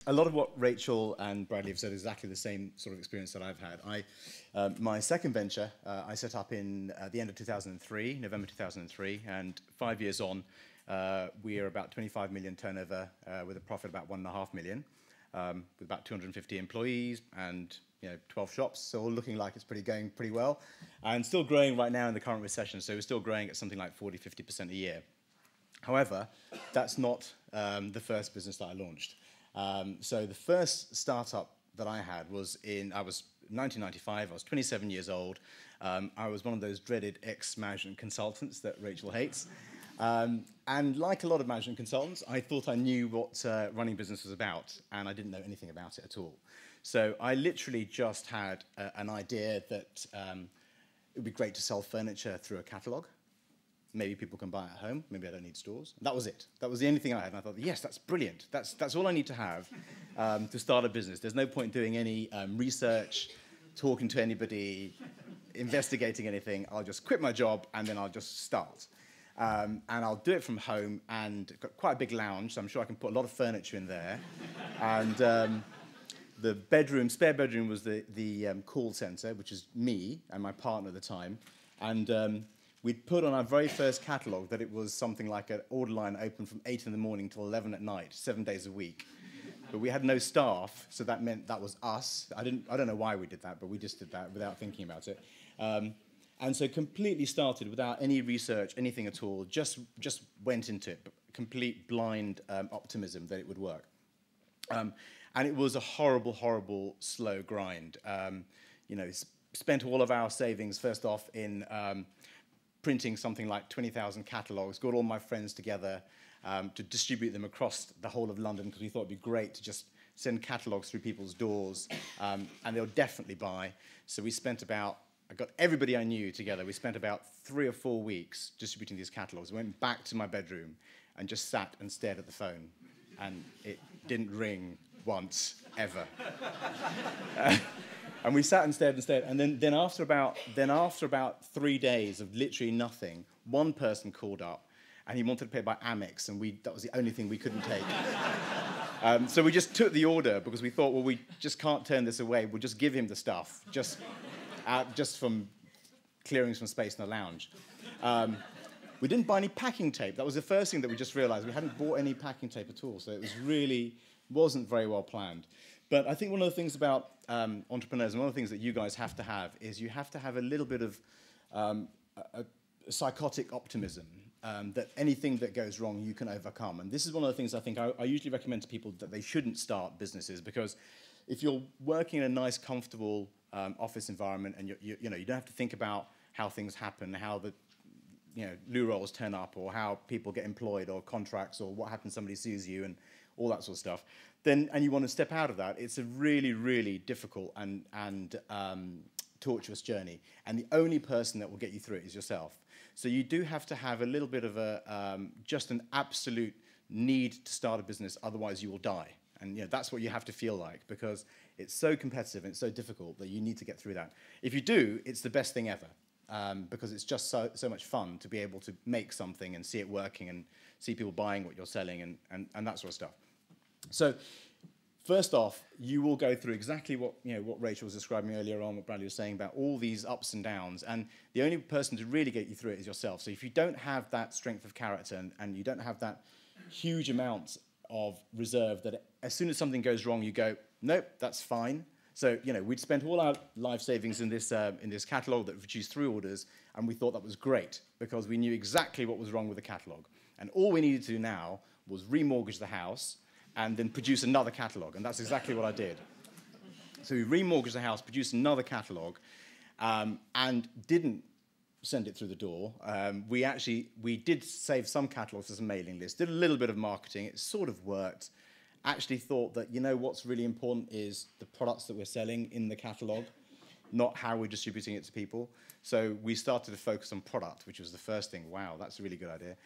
A lot of what Rachel and Bradley have said is exactly the same sort of experience that I've had. My second venture, I set up in the end of 2003, November 2003, and 5 years on, we are about 25 million turnover with a profit about 1.5 million, with about 250 employees and 12 shops, so all looking like it's going pretty well, and still growing right now in the current recession. So we're still growing at something like 40–50% a year. However, that's not the first business that I launched. So the first startup that I had was I was 1995, I was 27 years old. I was one of those dreaded ex-management consultants that Rachel hates. And like a lot of management consultants, I thought I knew what running business was about, and I didn't know anything about it at all. So I literally just had an idea that it would be great to sell furniture through a catalogue. Maybe people can buy it at home. Maybe I don't need stores. That was it. That was the only thing I had. And I thought, yes, that's brilliant. That's all I need to have to start a business. There's no point doing any research, talking to anybody, investigating anything. I'll just quit my job and then I'll just start. And I'll do it from home, and got quite a big lounge, so I'm sure I can put a lot of furniture in there. And the spare bedroom was the call centre, which is me and my partner at the time. And we'd put on our very first catalogue that it was something like an order line open from 8 in the morning till 11 at night, 7 days a week. But we had no staff, so that meant that was us. I don't know why we did that, but we just did that without thinking about it. And so completely started without any research, anything at all, just went into it, complete blind optimism that it would work. And it was a horrible, horrible, slow grind. Spent all of our savings, first off, in printing something like 20,000 catalogues, got all my friends together to distribute them across the whole of London, because we thought it'd be great to just send catalogues through people's doors, and they'll definitely buy. So I got everybody I knew together. We spent about 3 or 4 weeks distributing these catalogues. I went back to my bedroom and just sat and stared at the phone, and it didn't ring once, ever. And we sat and stared, and then after about 3 days of literally nothing, one person called up, and he wanted to pay by Amex, and that was the only thing we couldn't take. So we just took the order, because we thought, well, we just can't turn this away. We'll just give him the stuff, just from clearing some space in the lounge. We didn't buy any packing tape. That was the first thing that we just realized. We hadn't bought any packing tape at all, so it wasn't very well planned. But I think one of the things about entrepreneurs, and one of the things that you guys have to have, is you have to have a little bit of a psychotic optimism, that anything that goes wrong, you can overcome. And this is one of the things I think I usually recommend to people, that they shouldn't start businesses, because if you're working in a nice, comfortable office environment, and you don't have to think about how things happen, how the loo rolls turn up, or how people get employed, or contracts, or what happens, somebody sues you, and all that sort of stuff, and you want to step out of that, it's a really, really difficult and tortuous journey. And the only person that will get you through it is yourself. So you do have to have a little bit of just an absolute need to start a business, otherwise you will die. And that's what you have to feel like, because it's so competitive and it's so difficult that you need to get through that. If you do, it's the best thing ever, because it's just so much fun to be able to make something and see it working and see people buying what you're selling and that sort of stuff. So first off, you will go through exactly what Rachel was describing earlier on, what Bradley was saying about all these ups and downs, and the only person to really get you through it is yourself. So if you don't have that strength of character and you don't have that huge amount of reserve, that as soon as something goes wrong, you go, nope, that's fine. So we'd spent all our life savings in this catalogue that produced 3 orders, and we thought that was great, because we knew exactly what was wrong with the catalogue. And all we needed to do now was remortgage the house and then produce another catalogue, and that's exactly what I did. So we remortgaged the house, produced another catalogue, and didn't send it through the door. We did save some catalogues as a mailing list, did a little bit of marketing, it sort of worked. Actually thought that, what's really important is the products that we're selling in the catalogue, not how we're distributing it to people. So we started to focus on product, which was the first thing. Wow, that's a really good idea.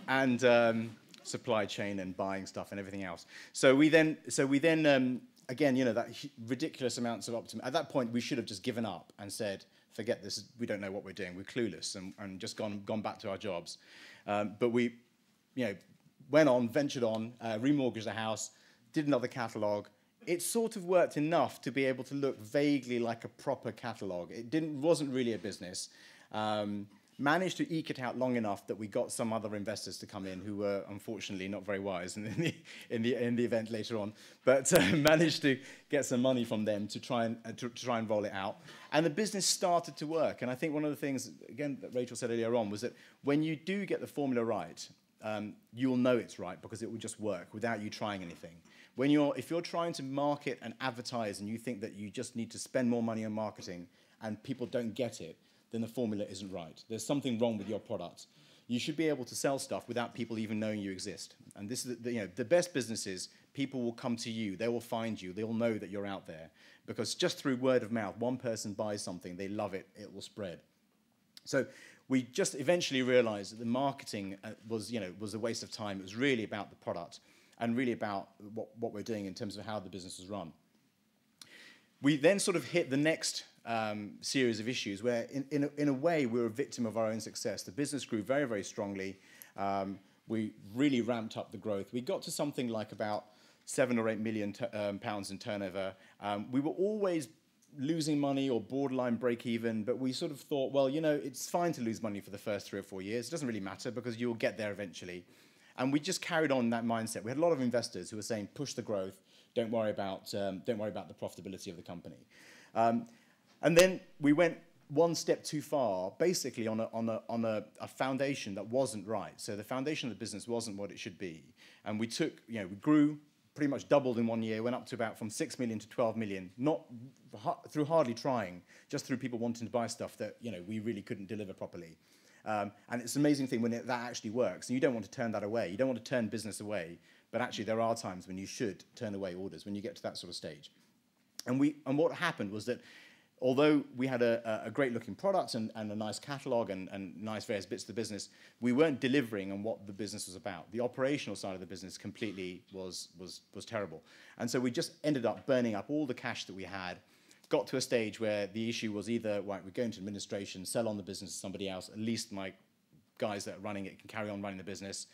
And supply chain and buying stuff and everything else. So we then again, that ridiculous amounts of optimism. At that point, we should have just given up and said, forget this, we don't know what we're doing, we're clueless, and just gone back to our jobs. But we, ventured on, remortgaged the house, did another catalogue. It sort of worked enough to be able to look vaguely like a proper catalogue. Wasn't really a business. Managed to eke it out long enough that we got some other investors to come in who were unfortunately not very wise in the event later on, but managed to get some money from them to try and roll it out. And the business started to work. And I think one of the things, again, that Rachel said earlier on was that when you do get the formula right, you'll know it's right because it will just work without you trying anything. If you're trying to market and advertise and you think that you just need to spend more money on marketing and people don't get it, then the formula isn't right. There's something wrong with your product. You should be able to sell stuff without people even knowing you exist. And this is the best businesses, people will come to you, they will find you, they'll know that you're out there. Because just through word of mouth, one person buys something, they love it, it will spread. So we just eventually realized that the marketing was a waste of time. It was really about the product and really about what we're doing in terms of how the business is run. We then sort of hit the next series of issues where, in a way, we were a victim of our own success. The business grew very, very strongly. We really ramped up the growth. We got to something like about 7 or 8 million pounds in turnover. We were always losing money or borderline break even, but we sort of thought, well, it's fine to lose money for the first 3 or 4 years. It doesn't really matter because you'll get there eventually. And we just carried on that mindset. We had a lot of investors who were saying, push the growth, don't worry about the profitability of the company. And then we went one step too far, basically on a foundation that wasn't right. So the foundation of the business wasn't what it should be. And we grew, pretty much doubled in 1 year, went up to from 6 million to 12 million, not through hardly trying, just through people wanting to buy stuff that we really couldn't deliver properly. And it's an amazing thing when that actually works. And you don't want to turn that away. You don't want to turn business away. But actually, there are times when you should turn away orders, when you get to that sort of stage. And what happened was that although we had a great-looking product and a nice catalogue and nice various bits of the business, we weren't delivering on what the business was about. The operational side of the business completely was terrible. And so we just ended up burning up all the cash that we had, got to a stage where the issue was either, right, we go into administration, sell on the business to somebody else, at least my guys that are running it can carry on running the business,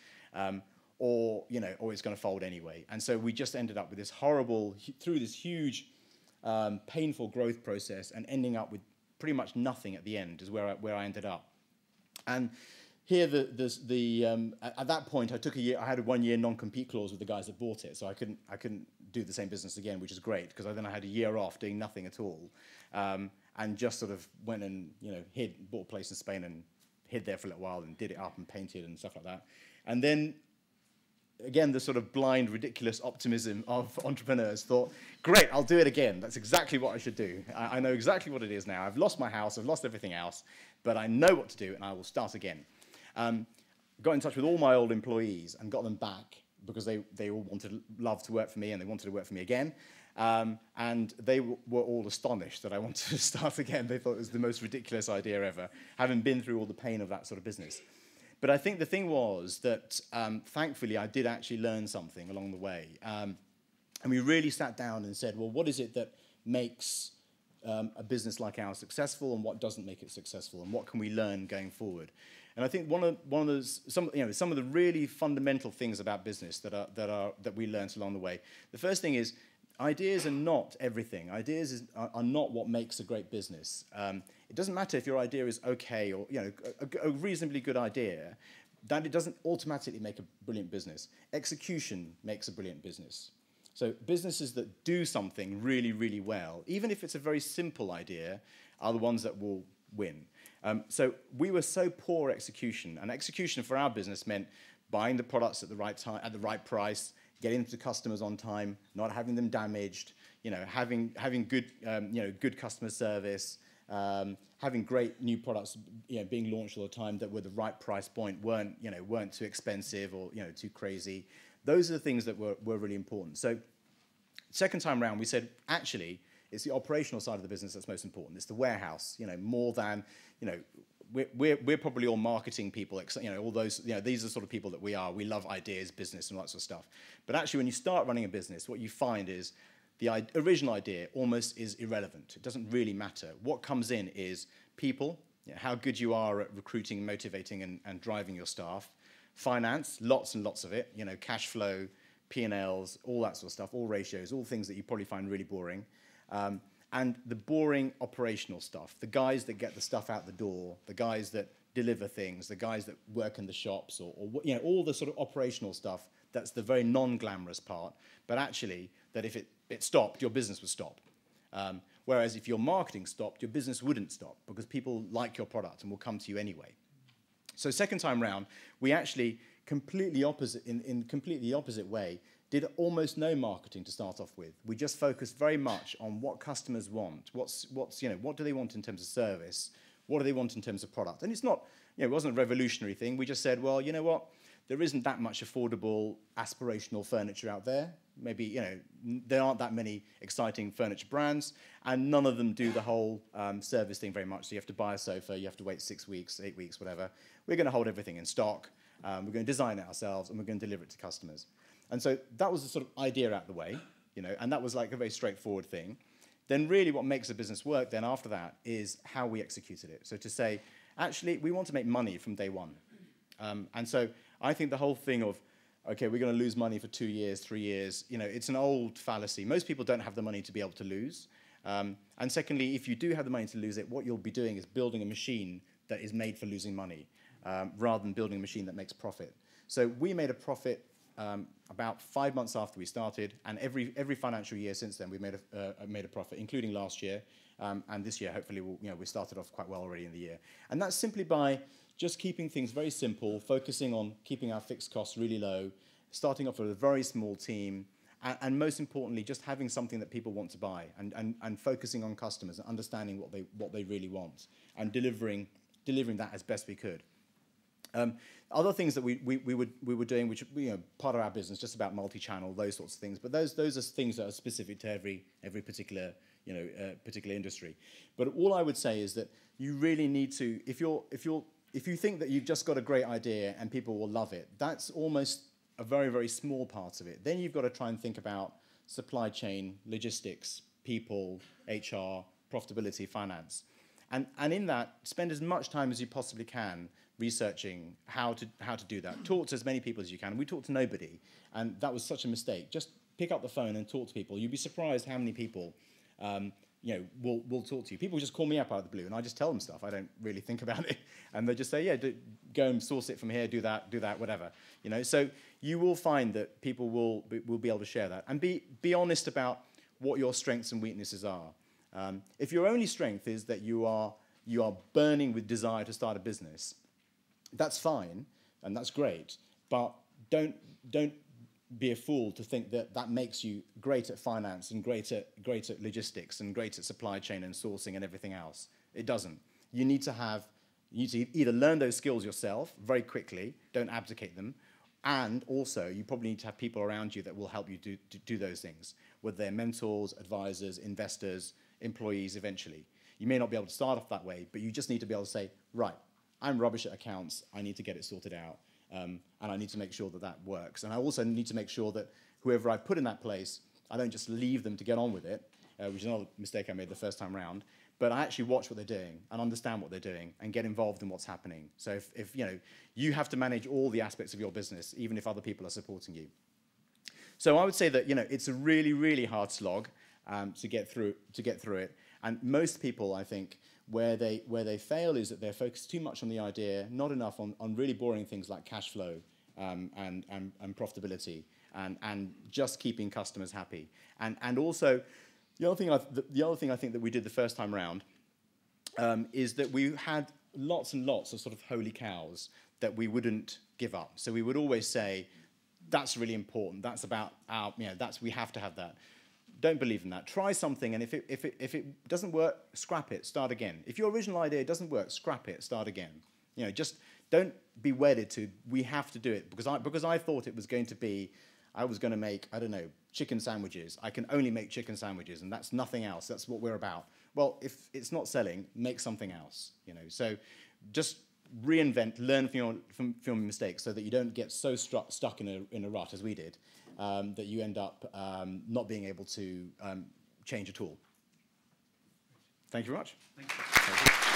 or it's going to fold anyway. And so we just ended up with this horrible, through this huge, painful growth process and ending up with pretty much nothing at the end is where I ended up. And here, at that point, I took a year. I had a 1 year non-compete clause with the guys that bought it, so I couldn't do the same business again, which is great because then I had a year off doing nothing at all, and just sort of went and bought a place in Spain and hid there for a little while and did it up and painted and stuff like that. And then again, the sort of blind, ridiculous optimism of entrepreneurs thought, great, I'll do it again. That's exactly what I should do. I know exactly what it is now. I've lost my house, I've lost everything else, but I know what to do and I will start again. Got in touch with all my old employees and got them back because they all loved to work for me and they wanted to work for me again. And they were all astonished that I wanted to start again. They thought it was the most ridiculous idea ever, having been through all the pain of that sort of business. But I think the thing was that, thankfully, I did actually learn something along the way. And we really sat down and said, well, what is it that makes a business like ours successful and what doesn't make it successful and what can we learn going forward? And I think some of the really fundamental things about business that we learned along the way. The first thing is ideas are not everything. Ideas are not what makes a great business. It doesn't matter if your idea is okay or a reasonably good idea, that it doesn't automatically make a brilliant business. Execution makes a brilliant business. So businesses that do something really, really well, even if it's a very simple idea, are the ones that will win. So we were so poor execution, and execution for our business meant buying the products at the right time, at the right price, getting them to customers on time, not having them damaged, having good customer service, having great new products, being launched all the time that were the right price point, weren't too expensive or too crazy. Those are the things that were really important. So, second time around, we said actually it's the operational side of the business that's most important. It's the warehouse, more than We're probably all marketing people, all those, these are the sort of people that we are. We love ideas, business, and all that sort of stuff. But actually, when you start running a business, what you find is the original idea almost is irrelevant. It doesn't really matter. What comes in is people, how good you are at recruiting, motivating, and driving your staff. Finance, lots and lots of it, cash flow, P&Ls, all that sort of stuff, all ratios, all things that you probably find really boring. And the boring operational stuff, the guys that get the stuff out the door, the guys that deliver things, the guys that work in the shops, or you know, all the sort of operational stuff, that's the very non-glamorous part, but actually that if it stopped, your business would stop. Whereas if your marketing stopped, your business wouldn't stop because people like your product and will come to you anyway. So second time round, we actually completely opposite, in completely opposite way, did almost no marketing to start off with. We just focused very much on what customers want. You know, what do they want in terms of service? What do they want in terms of product? And it's not, you know, it wasn't a revolutionary thing. We just said, well, you know what? There isn't that much affordable, aspirational furniture out there. Maybe, you know, there aren't that many exciting furniture brands, and none of them do the whole service thing very much. So you have to buy a sofa, you have to wait 6 weeks, 8 weeks, whatever. We're going to hold everything in stock. We're going to design it ourselves, and we're going to deliver it to customers. And so that was the sort of idea out the way, you know, and that was like a very straightforward thing. Then really what makes a business work then after that is how we executed it. So to say, actually, we want to make money from day one. And so I think the whole thing of, okay, we're going to lose money for 2 years, 3 years, you know, it's an old fallacy. Most people don't have the money to be able to lose. And secondly, if you do have the money to lose it, what you'll be doing is building a machine that is made for losing money, rather than building a machine that makes profit. So we made a profit about 5 months after we started, and every financial year since then we've made a profit, including last year, and this year hopefully we started off quite well already in the year. And that's simply by just keeping things very simple, focusing on keeping our fixed costs really low, starting off with a very small team, and most importantly, just having something that people want to buy, and focusing on customers and understanding what they really want, and delivering that as best we could. Other things that we were doing, which, you know, part of our business, just about multi-channel, those sorts of things. But those are things that are specific to every particular, you know, particular industry. But all I would say is that you really need to, if you think that you've just got a great idea and people will love it, that's almost a very, very small part of it. Then you've got to try and think about supply chain, logistics, people, HR, profitability, finance. And in that, spend as much time as you possibly can researching how to do that. Talk to as many people as you can. We talked to nobody, and that was such a mistake. Just pick up the phone and talk to people. You'd be surprised how many people you know, will talk to you. People just call me up out of the blue, and I just tell them stuff. I don't really think about it, and they just say, yeah, go and source it from here, do that, whatever. You know, so you will find that people will be able to share that, and be honest about what your strengths and weaknesses are. If your only strength is that you are burning with desire to start a business, that's fine and that's great, but don't be a fool to think that that makes you great at finance and great at logistics and great at supply chain and sourcing and everything else. It doesn't. You need to either learn those skills yourself very quickly, don't abdicate them, and also you probably need to have people around you that will help you do those things, whether they're mentors, advisors, investors, employees eventually. You may not be able to start off that way, but you just need to be able to say, right, I'm rubbish at accounts, I need to get it sorted out, and I need to make sure that that works. And I also need to make sure that whoever I put in that place, I don't just leave them to get on with it, which is another mistake I made the first time round, but I actually watch what they're doing and understand what they're doing and get involved in what's happening. So if you know, you have to manage all the aspects of your business, even if other people are supporting you. So I would say that, you know, it's a really, really hard slog to get through it. And most people, I think, where they fail is that they're focused too much on the idea, not enough on really boring things like cash flow and profitability and just keeping customers happy. And also, the other thing I think that we did the first time round is that we had lots and lots of sort of holy cows that we wouldn't give up. So we would always say, that's really important. That's about our, you know, we have to have that. Don't believe in that. Try something, and if it doesn't work, scrap it, start again. If your original idea doesn't work, scrap it, start again. You know, just don't be wedded to, we have to do it, because I thought it was going to be, I was going to make, I don't know, chicken sandwiches. I can only make chicken sandwiches, and that's nothing else. That's what we're about. Well, if it's not selling, make something else. You know, so just reinvent, learn from your mistakes, so that you don't get so stuck in a rut as we did. That you end up not being able to change at all. Thank you very much. Thank you.